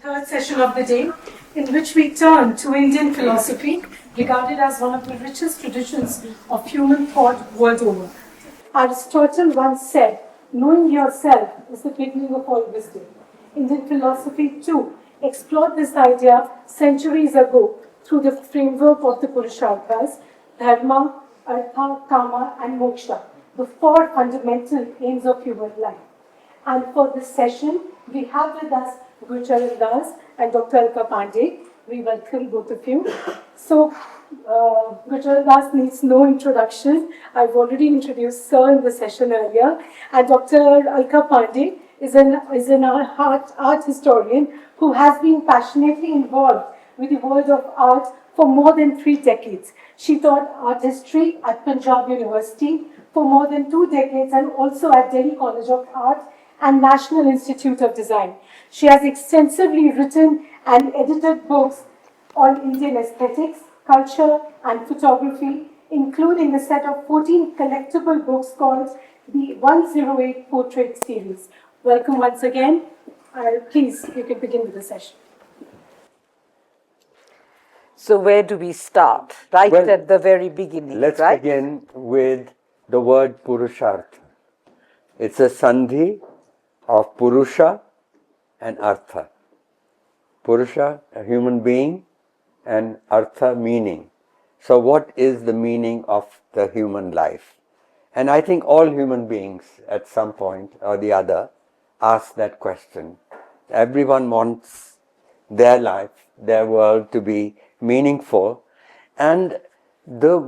third session of the day, in which we turn to Indian philosophy, regarded as one of the richest traditions of human thought world over. Aristotle once said, "Knowing yourself is the beginning of all wisdom." Indian philosophy, too, explored this idea centuries ago through the framework of the Purusharthas, Dharma, Artha, Kāma, and Moksha, the four fundamental aims of human life. And for this session, we have with us Gurcharan Das and Dr. Alka Pande. We welcome both of you. So, Gurcharan Das needs no introduction. I've already introduced Sir in the session earlier. And Dr. Alka Pande is an art historian who has been passionately involved with the world of art for more than 3 decades. She taught art history at Punjab University for more than 2 decades and also at Delhi College of Art and National Institute of Design. She has extensively written and edited books on Indian aesthetics, culture, and photography, including a set of 14 collectible books called the 108 Portrait Series. Welcome once again. Please, you can begin with the session. So where do we start? Right at the very beginning, let's right? begin with the word Puruṣārtha. It's a sandhi of Purusha and Artha. Purusha, a human being, and Artha, meaning. So what is the meaning of the human life? And I think all human beings at some point or the other ask that question. Everyone wants their life, their world to be meaningful. And the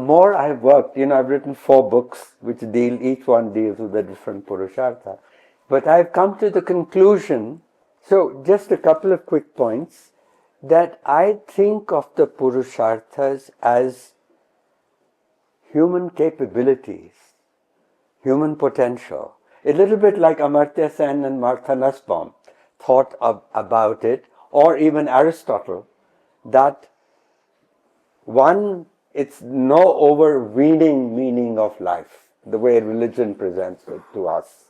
more I've worked, I've written 4 books which each one deals with a different Puruṣārtha. But I've come to the conclusion, so just a couple of quick points, that I think of the Puruṣārthas as human capabilities, human potential. A little bit like Amartya Sen and Martha Nussbaum thought about it, or even Aristotle, that one, it's no overweening meaning of life, the way religion presents it to us.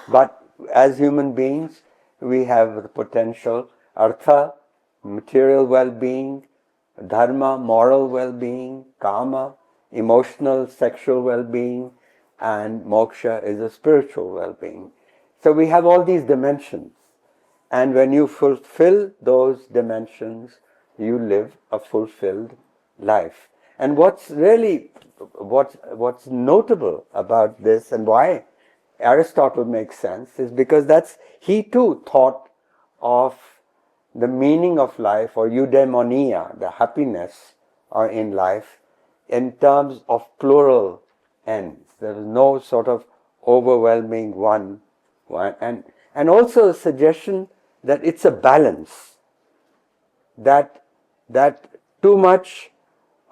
But as human beings, we have the potential, Artha, material well-being, Dharma, moral well-being, Kāma, emotional, sexual well-being, and Moksha is a spiritual well-being. So we have all these dimensions. And when you fulfill those dimensions, you live a fulfilled life. And what's notable about this and why Aristotle makes sense is because he too thought of the meaning of life, or eudaimonia, the happiness in life, in terms of plural ends. There is no sort of overwhelming one. And also a suggestion that it's a balance, that too much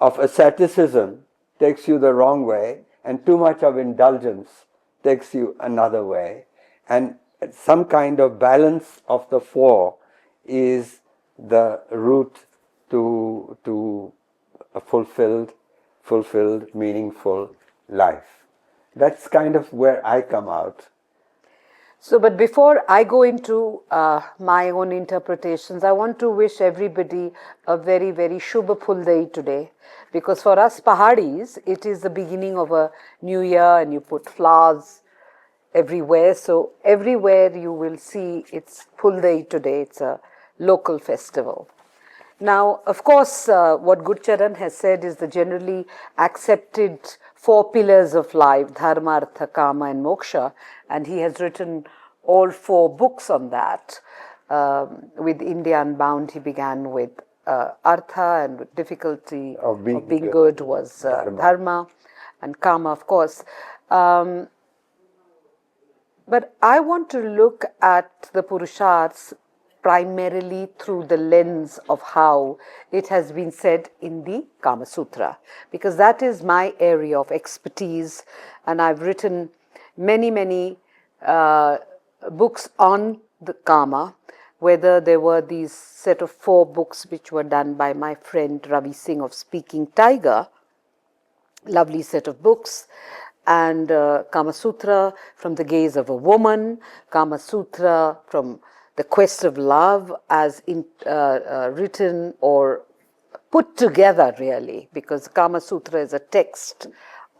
of asceticism takes you the wrong way, and too much of indulgence takes you another way. And some kind of balance of the 4 is the route to a fulfilled, meaningful life. That's kind of where I come out. So, but before I go into my own interpretations, I want to wish everybody a very, very Shubha day today. Because for us Pahadis, it is the beginning of a new year and you put flowers everywhere. So everywhere you will see it's Phul day today. It's a local festival. Now, of course, what Gurcharan has said is the generally accepted 4 pillars of life, Dharma, Artha, Kāma, and Moksha. And he has written all 4 books on that. With India Unbound, he began with Artha, and with difficulty of being good was Dharma, and Kāma, of course. But I want to look at the Puruṣārthas primarily through the lens of how it has been said in the Kāma Sutra, because that is my area of expertise, and I've written many books on the Kāma, whether there were these set of 4 books which were done by my friend Ravi Singh of Speaking Tiger, lovely set of books, and Kāma Sutra from the gaze of a woman, Kāma Sutra from the quest of love as written or put together really, because Kāma Sutra is a text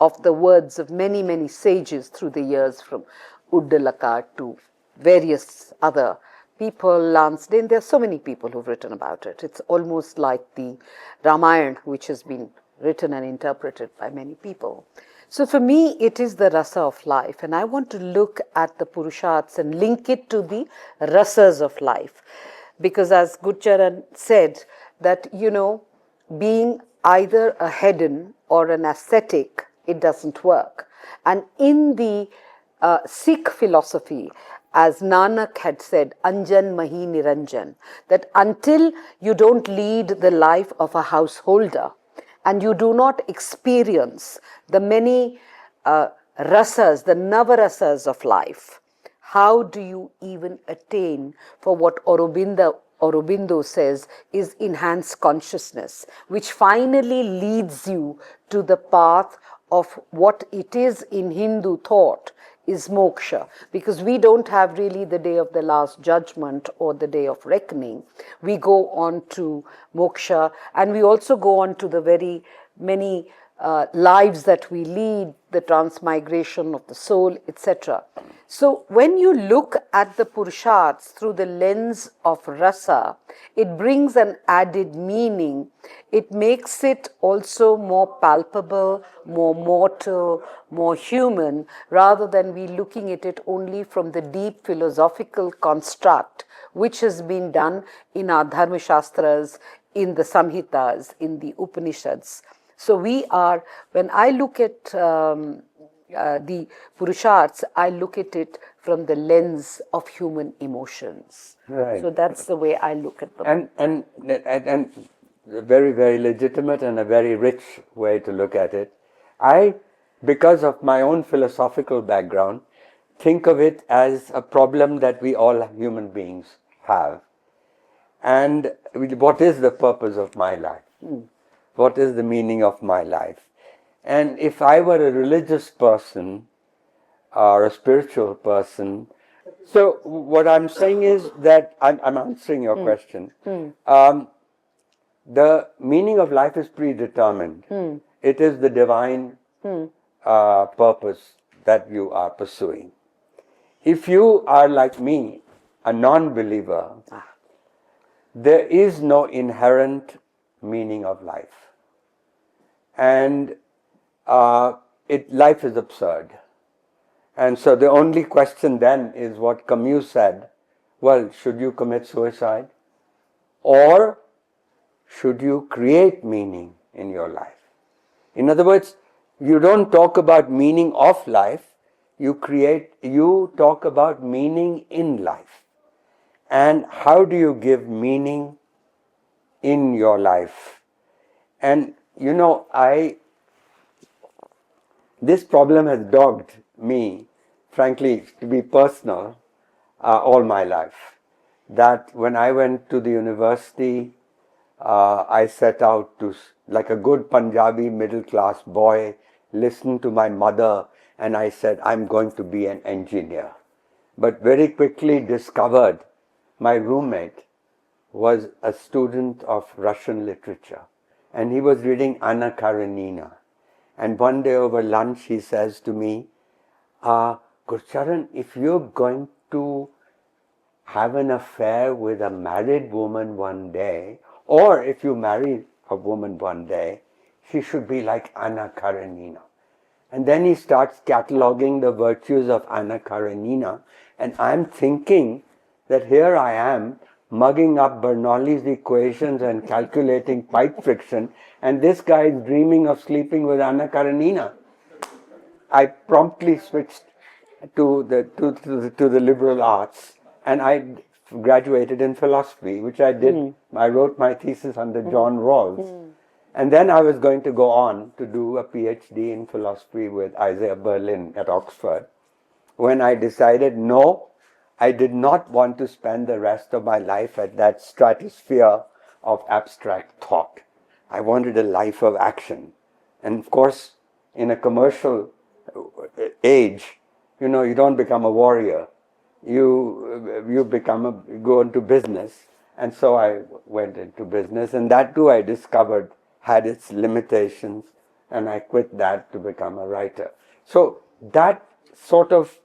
of the words of many, many sages through the years, from Uddalaka to various other people, Lansdane. There are so many people who've written about it. It's almost like the Ramayana, which has been written and interpreted by many people. So for me, it is the rasa of life, and I want to look at the Puruṣārthas and link it to the rasas of life. Because as Gurcharan said, that, being either a hedon or an ascetic, it doesn't work. And in the Sikh philosophy, as Nanak had said, Anjan Mahi Niranjan, that until you don't lead the life of a householder and you do not experience the many rasas, the navarasas of life, how do you even attain for what Aurobindo says is enhanced consciousness, which finally leads you to the path of what it is in Hindu thought is moksha, because we don't have really the day of the last judgment or the day of reckoning. We go on to moksha, and we also go on to the very many lives that we lead, the transmigration of the soul, etc. So when you look at the Puruṣārthas through the lens of rasa, it brings an added meaning. It makes it also more palpable, more mortal, more human, rather than we looking at it only from the deep philosophical construct which has been done in our Dharma Shastras, in the Samhitas, in the Upanishads. So we are, when I look at the Puruṣārthas, I look at it from the lens of human emotions. Right. So that's the way I look at them. And very, very legitimate and a very rich way to look at it. I, because of my own philosophical background, think of it as a problem that we all human beings have. And what is the purpose of my life? What is the meaning of my life? And if I were a religious person or a spiritual person, so what I'm saying is that I'm answering your question. The meaning of life is predetermined. It is the divine purpose that you are pursuing. If you are like me, a non-believer, there is no inherent meaning of life. And life is absurd. And so the only question then is what Camus said, well, should you commit suicide? Or should you create meaning in your life? In other words, you don't talk about meaning of life, you talk about meaning in life. And how do you give meaning in your life? And this problem has dogged me, frankly, to be personal, all my life. That when I went to the university, I set out to, like a good Punjabi middle-class boy, listen to my mother, and I said, I'm going to be an engineer. But very quickly discovered my roommate was a student of Russian literature, and he was reading Anna Karenina. And one day over lunch he says to me, Gurcharan, if you're going to have an affair with a married woman one day, or if you marry a woman one day, she should be like Anna Karenina. And then he starts cataloging the virtues of Anna Karenina, and I'm thinking that here I am mugging up Bernoulli's equations and calculating pipe friction, and this guy is dreaming of sleeping with Anna Karenina. I promptly switched to the liberal arts, and I graduated in philosophy, which I did. I wrote my thesis under John Rawls. And then I was going to go on to do a PhD in philosophy with Isaiah Berlin at Oxford, when I decided, no, I did not want to spend the rest of my life at that stratosphere of abstract thought. I wanted a life of action. And of course, in a commercial age, you don't become a warrior. you go into business. And so I went into business, and that too I discovered had its limitations, and I quit that to become a writer. So that sort of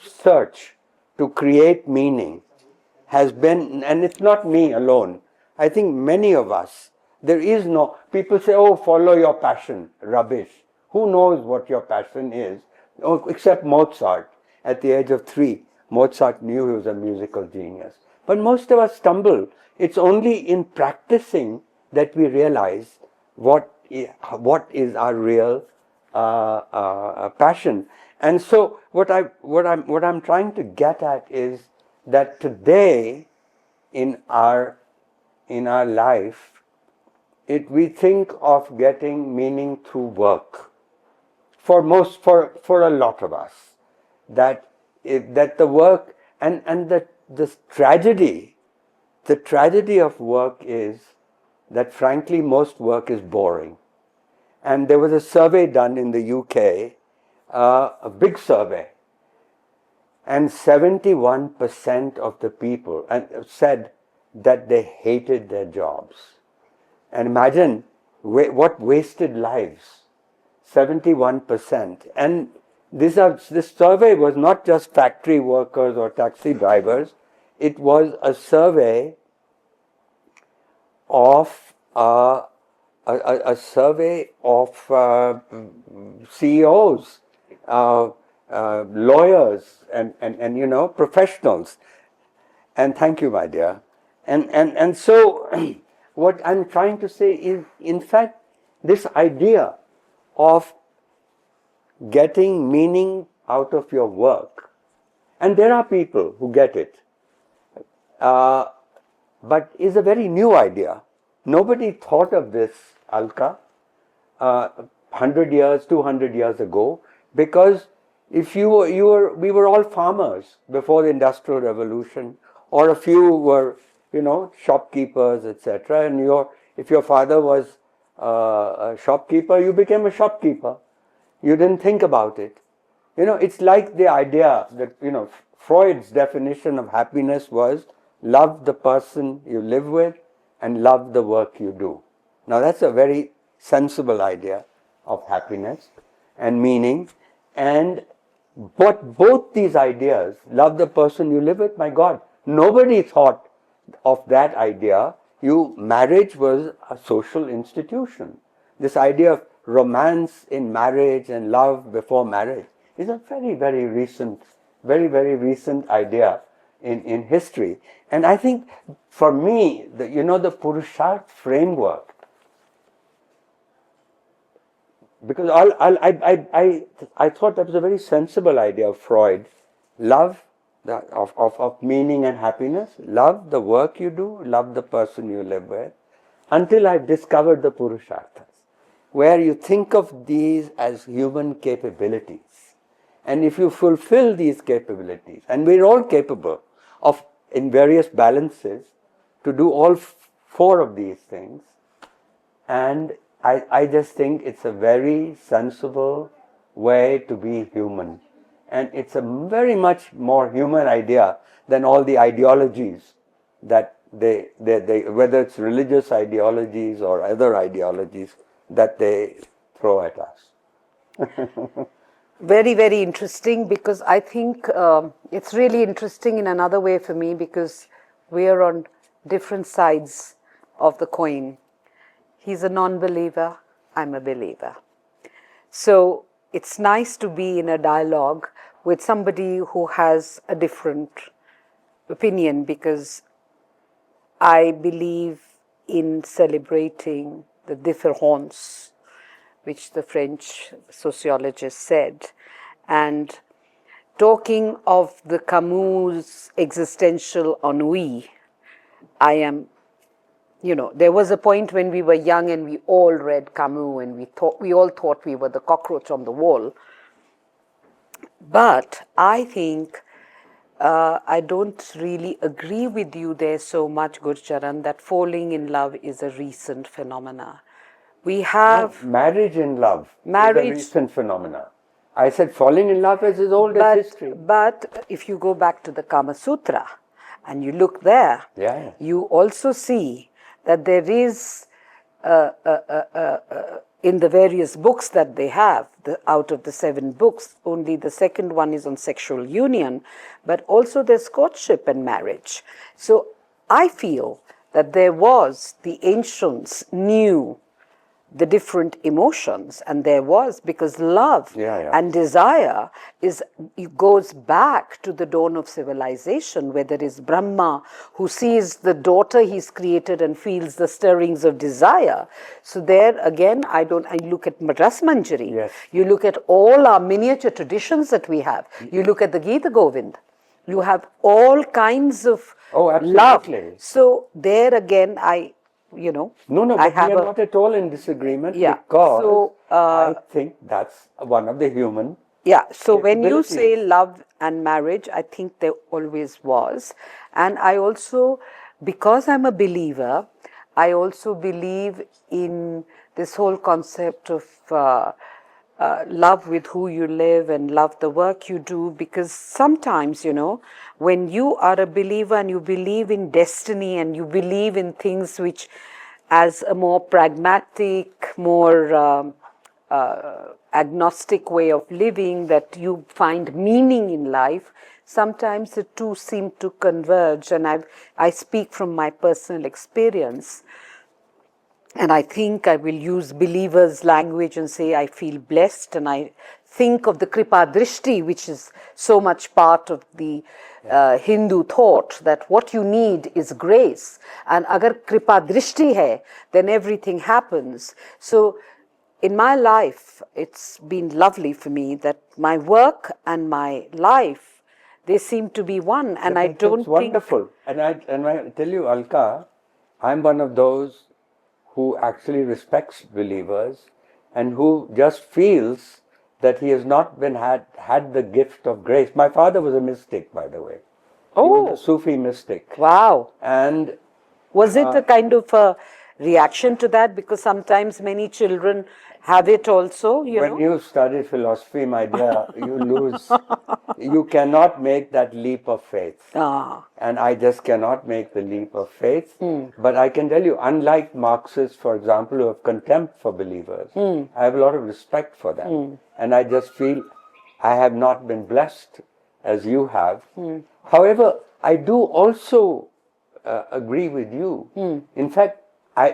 search to create meaning has been, and it's not me alone, I think many of us, there is no, people say, oh, follow your passion, rubbish. Who knows what your passion is? Oh, except Mozart. At the age of 3, Mozart knew he was a musical genius. But most of us stumble. It's only in practicing that we realize what is our real passion. And so what I'm trying to get at is that today in our life, we think of getting meaning through work. For a lot of us, that the work and the tragedy of work is that frankly most work is boring. And there was a survey done in the UK, a big survey, and 71% of the people said that they hated their jobs. And imagine what wasted lives, 71%. And this survey was not just factory workers or taxi drivers, it was a survey of CEOs, lawyers, and professionals. And thank you, my dear. And so what I'm trying to say is, in fact, this idea of getting meaning out of your work, and there are people who get it, but is a very new idea. Nobody thought of this, Alka, 100 years, 200 years ago, because if we were all farmers before the Industrial Revolution, or a few were, shopkeepers, etc. And if your father was a shopkeeper, you became a shopkeeper. You didn't think about it. It's like the idea that, Freud's definition of happiness was love the person you live with and love the work you do. Now that's a very sensible idea of happiness and meaning. And but both these ideas, love the person you live with, my God, nobody thought of that idea. Marriage was a social institution. This idea of romance in marriage and love before marriage is a very, very recent idea in history. And I think for me, the Purusharth framework, because I thought that was a very sensible idea of Freud. Love of meaning and happiness, love the work you do, love the person you live with, until I discovered the Puruṣārthas, where you think of these as human capabilities. And if you fulfill these capabilities, and we're all capable of, in various balances, to do all 4 of these things, and I just think it's a very sensible way to be human. And it's a very much more human idea than all the ideologies that they whether it's religious ideologies or other ideologies that they throw at us. Very, very interesting, because I think it's really interesting in another way for me, because we are on different sides of the coin. He's a non-believer, I'm a believer. So it's nice to be in a dialogue with somebody who has a different opinion, because I believe in celebrating the différence, which the French sociologist said. And talking of the Camus' existential ennui, there was a point when we were young and we all read Camus, and we all thought we were the cockroach on the wall. But I think I don't really agree with you there so much, Gurcharan, that falling in love is a recent phenomena. We have marriage in love is a recent phenomena. I said falling in love is as old as history. But if you go back to the Kāma Sutra and you look there, Yeah. you also see that there is, in the various books that they have, out of the 7 books, only the second one is on sexual union, but also there's courtship and marriage. So I feel that the ancients knew the different emotions, and there was, because love and desire it goes back to the dawn of civilization, where there is Brahma who sees the daughter he's created and feels the stirrings of desire. So there again, I look at Ras Manjari, Yes. you look at all our miniature traditions that we have, you look at the Gita Govind, you have all kinds of love. So there again, No, but we are not at all in disagreement, because I think that's one of the human. Yeah, so when you say love and marriage, I think there always was. And I also, because I'm a believer, I also believe in this whole concept of love with who you live and love the work you do, because sometimes, when you are a believer and you believe in destiny and you believe in things which, as a more pragmatic, more agnostic way of living, that you find meaning in life, sometimes the two seem to converge. And I speak from my personal experience. And I think I will use believers' language and say I feel blessed, and I think of the Kripa Drishti, which is so much part of the Hindu thought, that what you need is grace. And agar Kripa Drishti hai, then everything happens. So in my life, it's been lovely for me that my work and my life, they seem to be one. And I don't think... It's wonderful. And I tell you, Alka, I'm one of those who actually respects believers and who just feels that he has not had the gift of grace. My father was a mystic, by the way. He was a Sufi mystic. Wow. And was it a kind of a reaction to that? Because sometimes many children have it also, When you study philosophy, my dear, you lose. You cannot make that leap of faith. And I just cannot make the leap of faith. But I can tell you, unlike Marxists, for example, who have contempt for believers, I have a lot of respect for them. And I just feel I have not been blessed as you have. However, I do also agree with you. In fact,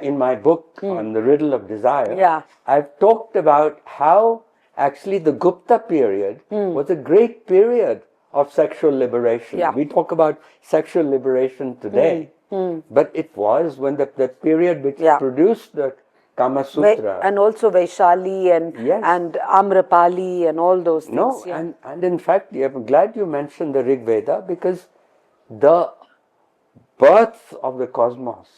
in my book on the riddle of desire, I've talked about how actually the Gupta period was a great period of sexual liberation. We talk about sexual liberation today, but it was when the period which produced the Kama Sutra. And also Vaishali and Amrapali and all those things. And in fact, I'm glad you mentioned the Rig Veda, because the birth of the cosmos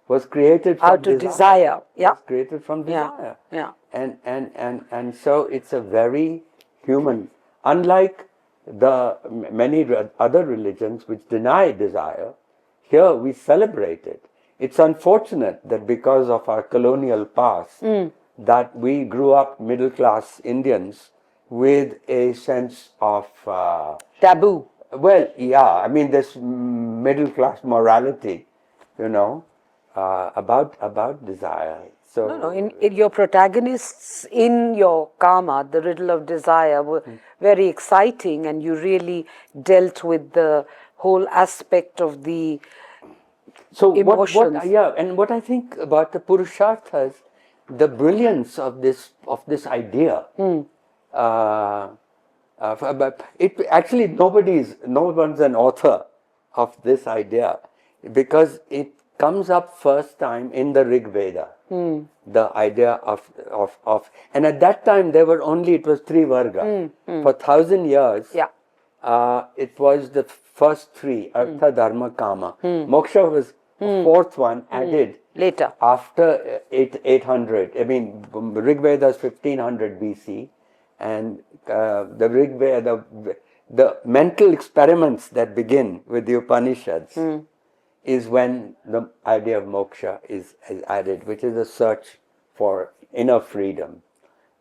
was created from desire. Was created from desire. And so it's a very human. Unlike the many other religions which deny desire, here we celebrate it. It's unfortunate that because of our colonial past, that we grew up middle class Indians with a sense of taboo. Well, I mean, this middle class morality, about desire. So in your protagonists in your Kāma, the riddle of desire, were very exciting, and you really dealt with the whole aspect of the emotions. What I think about the Purusharthas, the brilliance of this idea. It actually no one's an author of this idea, because it comes up first time in the Rig Veda. The idea of and at that time it was 3 varga. For 1,000 years, it was the first 3, Artha, Dharma, Kāma. Moksha was the 4th one added later, after 800. I mean, Rig Veda is 1500 BC, and the Rig Veda, the mental experiments that begin with the Upanishads is when the idea of moksha is added, which is a search for inner freedom.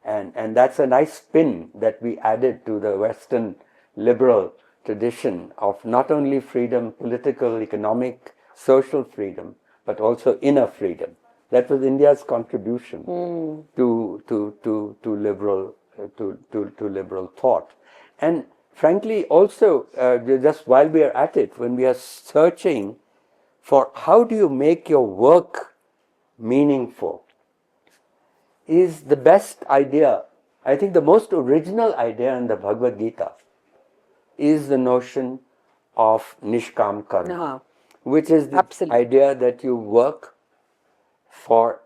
And that's a nice spin that we added to the Western liberal tradition of not only freedom, political, economic, social freedom, but also inner freedom. That was India's contribution to liberal thought. And frankly, also, just while we are at it, when we are searching for how do you make your work meaningful, is the best idea. I think the most original idea in the Bhagavad Gita is the notion of Nishkam Karma, which is the idea that you work for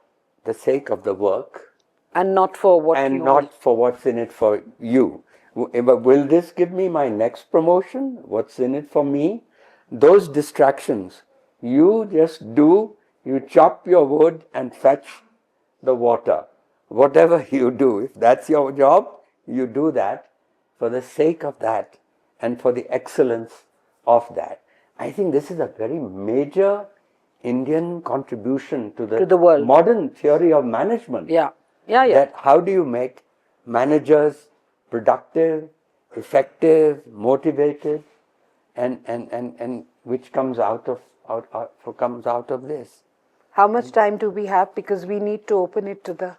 the sake of the work and not for what and not for what's in it for you. Will this give me my next promotion? What's in it for me? Those distractions, you just do, you chop your wood and fetch the water. Whatever you do, if that's your job, you do that for the sake of that and for the excellence of that. I think this is a very major Indian contribution to the world. Modern theory of management. That how do you make managers productive, effective, motivated, and which comes out of this. How much time do we have? Because we need to open it to the...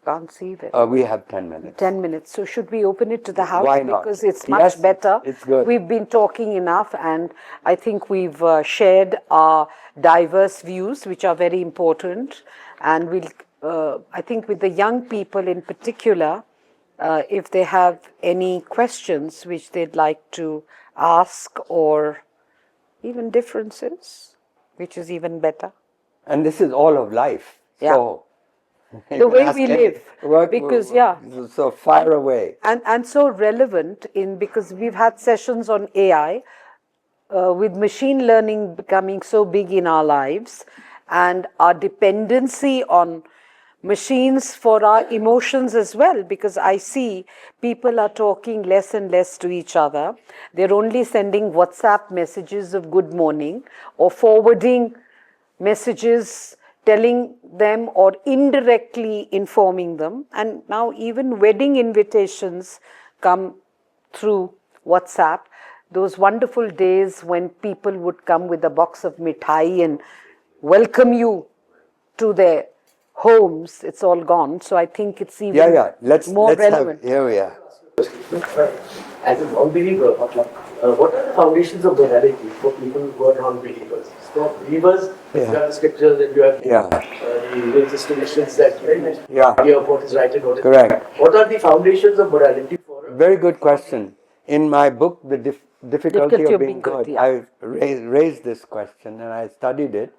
Can't see that. We have 10 minutes. 10 minutes. So should we open it to the house? Why not? Because it's much better. It's good. We've been talking enough, and I think we've shared our diverse views, which are very important. And we'll, I think with the young people in particular, if they have any questions which they'd like to ask, or even differences, which is even better. And this is all of life. So the way we live, because so far away and so relevant because we've had sessions on AI with machine learning becoming so big in our lives, and our dependency on machines for our emotions as well, because I see people are talking less and less to each other. They're only sending WhatsApp messages of good morning or forwarding messages telling them or indirectly informing them. And now even wedding invitations come through WhatsApp. Those wonderful days when people would come with a box of mithai and welcome you to their homes, it's all gone. So I think it's even more relevant. Here we are. As a non-believer, what are the foundations of morality for people who are non-believers? For believers, you have the scriptures and you have the religious traditions that you hear what is right and what is wrong. Correct. What are the foundations of morality for us? Very good question. In my book, The Difficulty of Being Good, I raised this question and I studied it.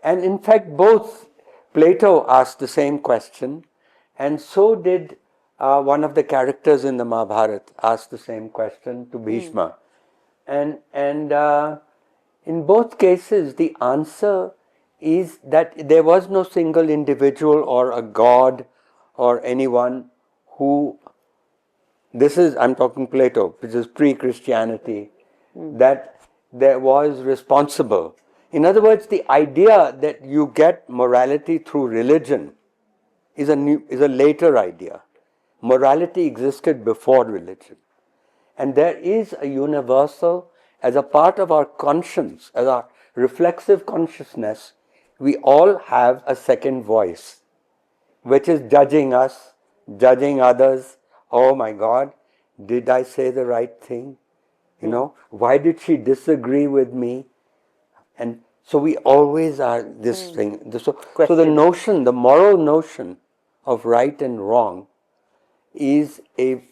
And in fact, both Plato asked the same question, and so did one of the characters in the Mahabharata asked the same question to Bhishma. And in both cases, the answer is that there was no single individual or a god or anyone who, I'm talking Plato, which is pre-Christianity, that there was responsible. In other words, the idea that you get morality through religion is a later idea. Morality existed before religion. And there is a universal, as a part of our conscience, as our reflexive consciousness, we all have a second voice, which is judging us, judging others. Oh my God, did I say the right thing? You know, why did she disagree with me? And so we always are this thing. So the notion, the moral notion of right and wrong is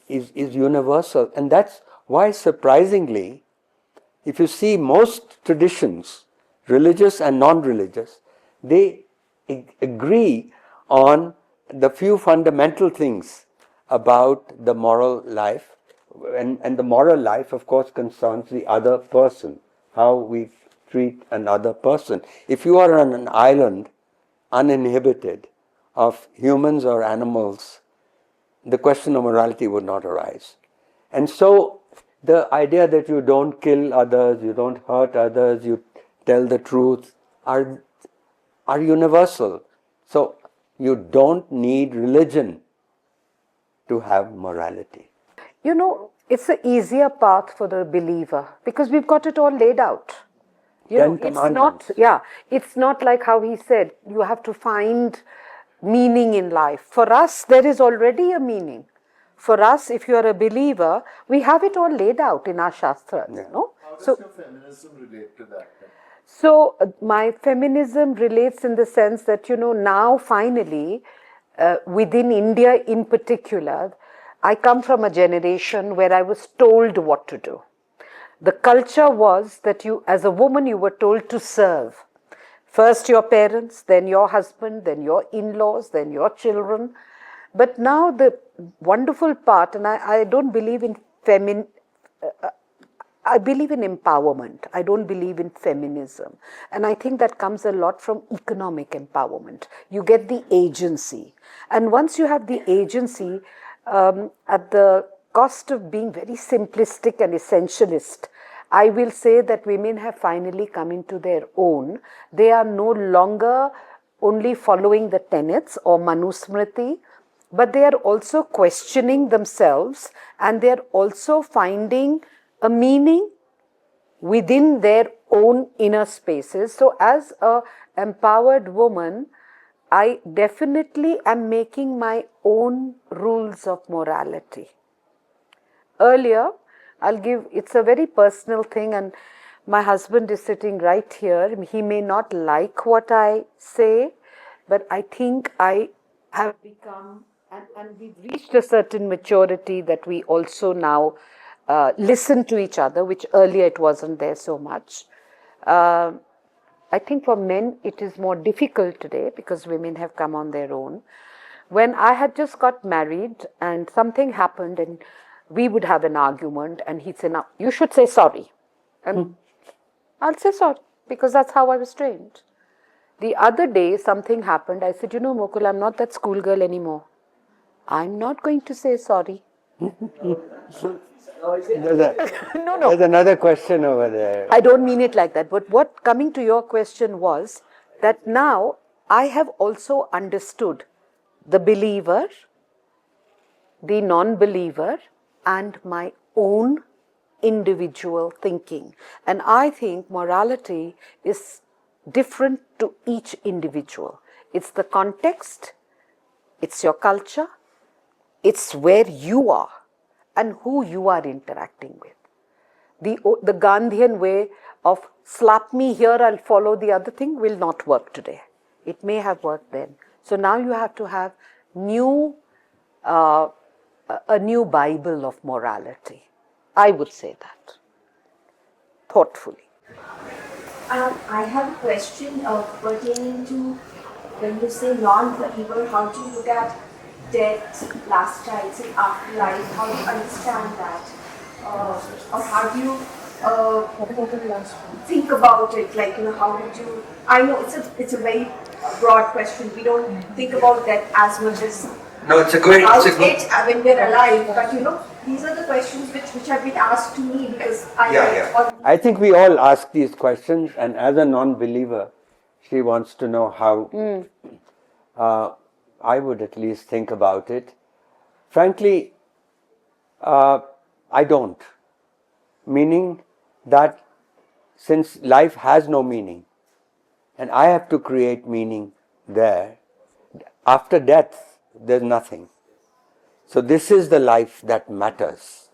universal. And that's why, surprisingly, if you see most traditions, religious and non-religious, they agree on the few fundamental things about the moral life. And the moral life, of course, concerns the other person, how we treat another person. If you are on an island, uninhibited, of humans or animals, the question of morality would not arise. And so the idea that you don't kill others, you don't hurt others, you tell the truth, are universal. So you don't need religion to have morality. You know, it's an easier path for the believer because we've got it all laid out. You know, it's not, it's not like how he said, you have to find meaning in life. For us, there is already a meaning. For us, if you are a believer, we have it all laid out in our Shastras. No? How does your feminism relate to that? So, my feminism relates in the sense that, you know, now finally, within India in particular, I come from a generation where I was told what to do. The culture was that you, as a woman, you were told to serve. First your parents, then your husband, then your in-laws, then your children. But now the wonderful part, and I don't believe in I believe in empowerment. I don't believe in feminism. And I think that comes a lot from economic empowerment. You get the agency. And once you have the agency, at the cost of being very simplistic and essentialist, I will say that women have finally come into their own. They are no longer only following the tenets or Manusmriti, but they are also questioning themselves and they are also finding a meaning within their own inner spaces. So as an empowered woman, I definitely am making my own rules of morality. Earlier, it's a very personal thing, and my husband is sitting right here. He may not like what I say, but I think I have become, and we've reached a certain maturity that we also now listen to each other, which earlier it wasn't there so much. I think for men it is more difficult today because women have come on their own. When I had just got married and something happened and we would have an argument and he'd say, "Now, you should say sorry." And I'll say sorry because that's how I was trained. The other day something happened. I said, "You know, Mukul, I'm not that schoolgirl anymore. I'm not going to say sorry." There's another question over there. I don't mean it like that. But coming to your question was that now I have also understood the believer, the non-believer, and my own individual thinking. And I think morality is different to each individual. It's the context, it's your culture, it's where you are and who you are interacting with. The Gandhian way of slap me here, I'll follow the other thing will not work today. It may have worked then. So now you have to have a new Bible of morality. I would say that, thoughtfully. I have a question pertaining to when you say non-believer, how do you look at death, last rites, and afterlife? How do you understand that? Or how do you think about it? Like, you know, how would you? I know it's a very broad question. We don't think about that as much as when we're alive. But you know, these are the questions which have been asked to me because I think we all ask these questions, and as a non-believer, she wants to know how I would at least think about it. Frankly, I don't. Meaning that since life has no meaning, and I have to create meaning there, after death, there's nothing. So this is the life that matters.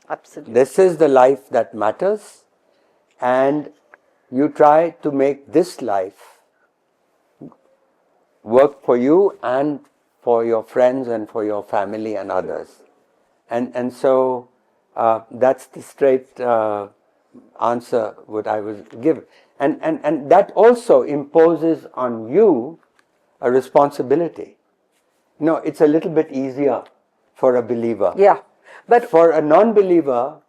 Absolutely. This is the life that matters, and you try to make this life work for you and for your friends and for your family and others. And so that's the straight answer what I was given. And that also imposes on you a responsibility. You know, it's a little bit easier for a believer. Yeah. But for a non-believer,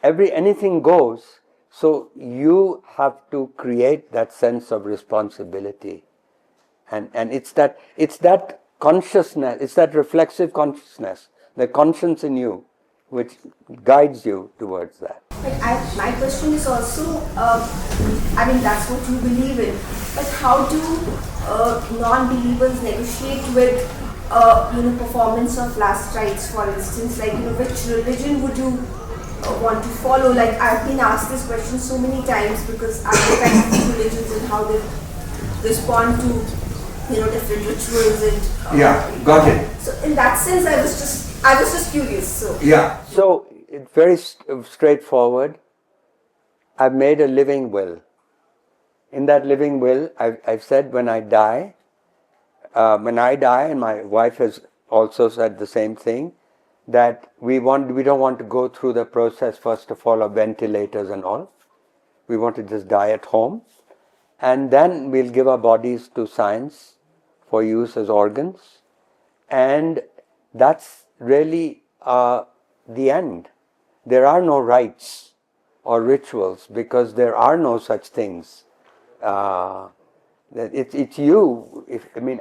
anything goes, so you have to create that sense of responsibility. And it's that consciousness, it's that reflexive consciousness, the conscience in you, which guides you towards that. But my question is also, that's what you believe in. But how do non-believers negotiate with performance of last rites, for instance, like, which religion would you want to follow? Like, I've been asked this question so many times because I look at religions and how they respond to, different rituals and. Got it. So in that sense, I was just curious. So. Yeah. So it's very straightforward. I've made a living will. In that living will, I've said when I die, and my wife has also said the same thing, that we don't want to go through the process first of all of ventilators and all. We want to just die at home, and then we'll give our bodies to science for use as organs, and that's really the end. There are no rites or rituals because there are no such things. It's you.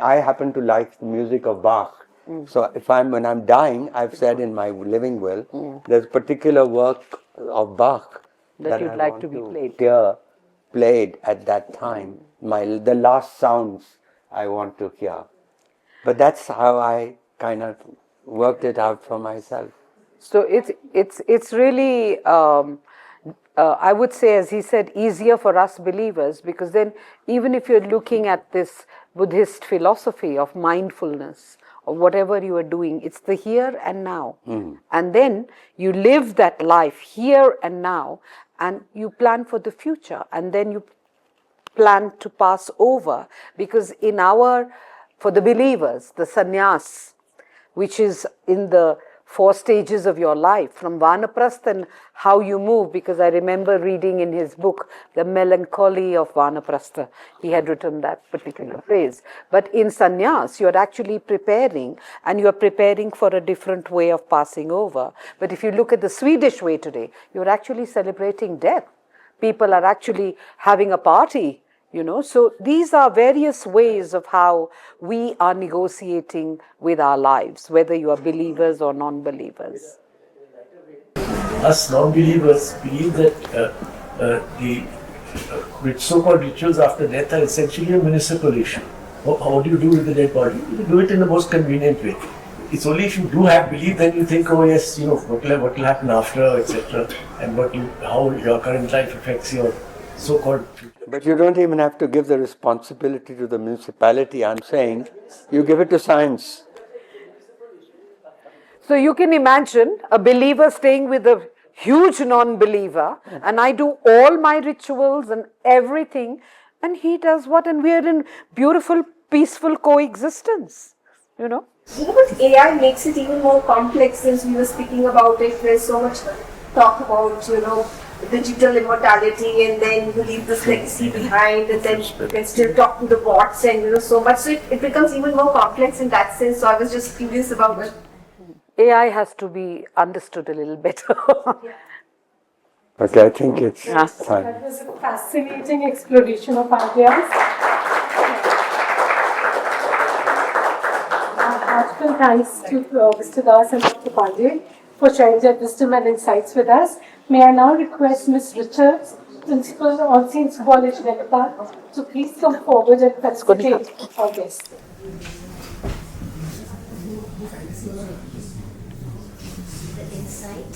I happen to like the music of Bach. So when I'm dying, I've said in my living will, there's particular work of Bach that you'd I like want to be played. hear played at that time. The last sounds I want to hear. But that's how I kind of worked it out for myself. So it's really, I would say, as he said, easier for us believers, because then even if you're looking at this Buddhist philosophy of mindfulness, or whatever you are doing, it's the here and now. And then you live that life here and now, and you plan for the future, and then you plan to pass over, because for the believers, the sannyas, which is in the 4 stages of your life, from vanaprastha and how you move, because I remember reading in his book, The Melancholy of Vanaprastha, he had written that particular phrase. But in sannyas, you're actually preparing, and you're preparing for a different way of passing over. But if you look at the Swedish way today, you're actually celebrating death. People are actually having a party. So these are various ways of how we are negotiating with our lives, whether you are believers or non-believers. Us non-believers believe that the so-called rituals after death are essentially a municipal issue. How do you do with the dead body? You do it in the most convenient way. It's only if you do have belief, then you think, oh yes, what will happen after, etc., and how your current life affects your so-called future. But you don't even have to give the responsibility to the municipality. I'm saying you give it to science. So you can imagine a believer staying with a huge non-believer, and I do all my rituals and everything, and he does what? And we are in beautiful, peaceful coexistence, But AI makes it even more complex, since we were speaking about it. There's so much talk about, digital immortality, and then you leave this legacy behind, and then you can still talk to the bots, and so much. So it becomes even more complex in that sense. So I was just curious about it. AI has to be understood a little better. Okay, I think it's time. That was a fascinating exploration of ideas. Heartfelt thanks to Mr. Das and Dr. Pande for sharing their wisdom and insights with us. May I now request Ms. Richards, Principal of All Saints College, Nainital, to please come forward and facilitate our guest. The insight.